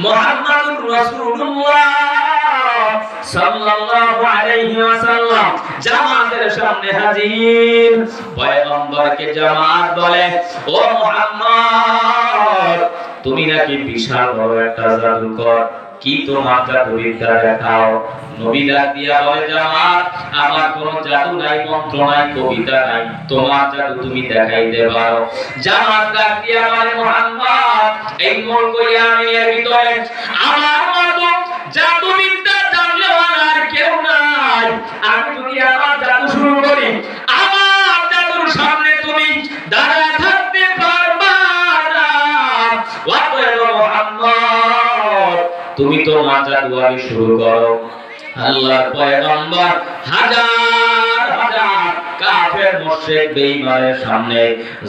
মুহাম্মাদুর রাসূলুল্লাহ সাল্লাল্লাহু আলাইহি ওয়াসাল্লাম জামাতের সামনে হাজির। পয়গম্বরকে জামাত বলে, ও মুহাম্মদ, তুমি নাকি বিশাল বড় একটা জাদুকর, কি তোমার জাদুবিদ্যা দেখাও। নবী ডাক দিয়া বলে, জামাত, আমার কোনো জাদু নাই, মন্ত্র নাই, কবিতা নাই, তোমার জাদু তুমি দেখাইতে পারো। জামাত ডাক দিয়া বলে, মুহাম্মদ, এই মুলক ইয়ামিনের ভিতরে আমার মতো জাদুবিদ্যা জানলেও আর কেউ নাই। আমি যদি আমার জাদু শুরু করি, আমার জাদুর সামনে তুমি দাঁড়ায় থাকতে পারবা না। অতএব মুহাম্মদ, তুমি তো মাজা দুয়ারি শুরু করো। আল্লাহর পয়গম্বর হাজার হাজার কাফের মুশরিক বেঈমানের সামনে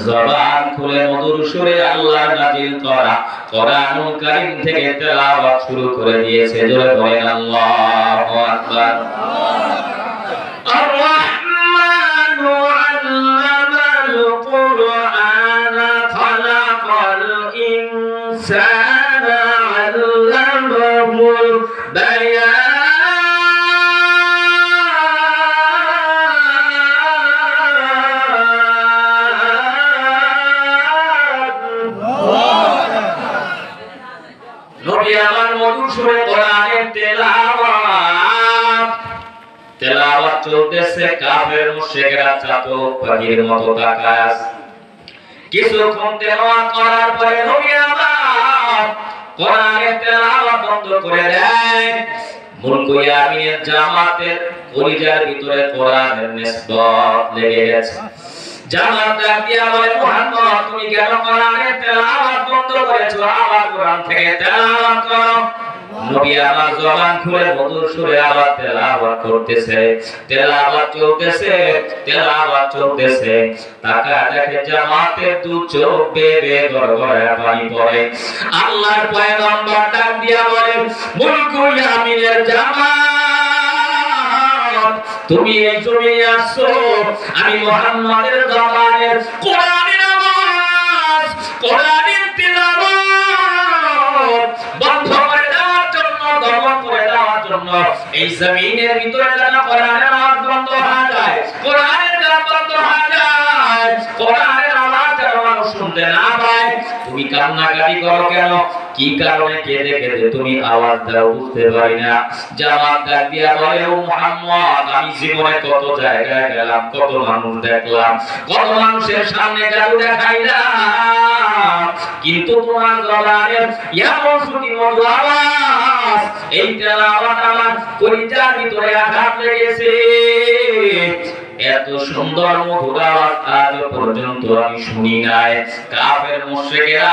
জবান খুলে মধুর সুরে আল্লাহর নাযিল করা কোরআনুল কারীম থেকে তেলাওয়াত শুরু করে দিয়েছে। জোরে বলেন আল্লাহু আকবার। الرحمن علم القرآن خلق الإنسان علمه البيان নবী আমার মধুর সুরে কোরআনের তেলাওয়াত চলতেছে। কাফের মুশরিকরা চাতক পাখির মতো তাকায় আছে। কিছুক্ষণ তেলাওয়াত করার পরে নবী আমার কোরআনের তেলাওয়াত বন্ধ করে দেয়। মুলক ইয়ামিনের জামাতের কলিজার ভিতরে কোরআনের নিসবত লেগে গেছে। জামাত ডাক দিয়া বলে, মুহাম্মদ, তুমি কেন কোরআনের তেলাওয়াত বন্ধ করেছো? আবার কোরআন থেকে তেলাওয়াত করো। নবী আমার জবান খুলে মধুর সুরে আবার তেলাওয়াত করতেছে। তেলাওয়াত চলতেছে। তাকায় দেখে জামাতের দু চোখ বেয়ে গড়গড়ে পানি পড়ে। আল্লাহর পয়গম্বর ডাক দিয়া বলে, মুলক ইয়ামিনের জামাত, তুমি এই জমিনে আসছো, আমি মুহাম্মাদের জবানের কোরআনের আওয়াজ, কোরআনের তেলাওয়াত বন্ধ করে দেওয়ার জন্য, দমন করে দেওয়ার জন্য। এই জমিনের ভিতরে যেন কোরআনের আওয়াজ বন্ধ হয়ে যায়, কোরআনের গান বন্ধ হয়ে যায়, কোরআনের আওয়াজ যেন মানুষ শুনতে না পায়। তুমি কান্নাকাটি করো কেন? কি কারণে কেঁদে কেঁদে তুমি আওয়াজ দাও বুঝতে পারি না। জামাত ডাক দিয়া বলে, ও মুহাম্মদ, আমি জীবনে কত জায়গায় গেলাম, কত মানুষ দেখলাম, কত মানুষের সামনে জাদু দেখাইলাম, কিন্তু তোমার জবানের এমন শ্রুতি মধুর আওয়াজ, এই তেলাওয়াত আমার কলিজার ভিতরে আঘাত লেগেছে। এত সুন্দর মধুর আওয়াজ আজ পর্যন্ত আমি শুনি নাই। কাফের মুশরিকেরা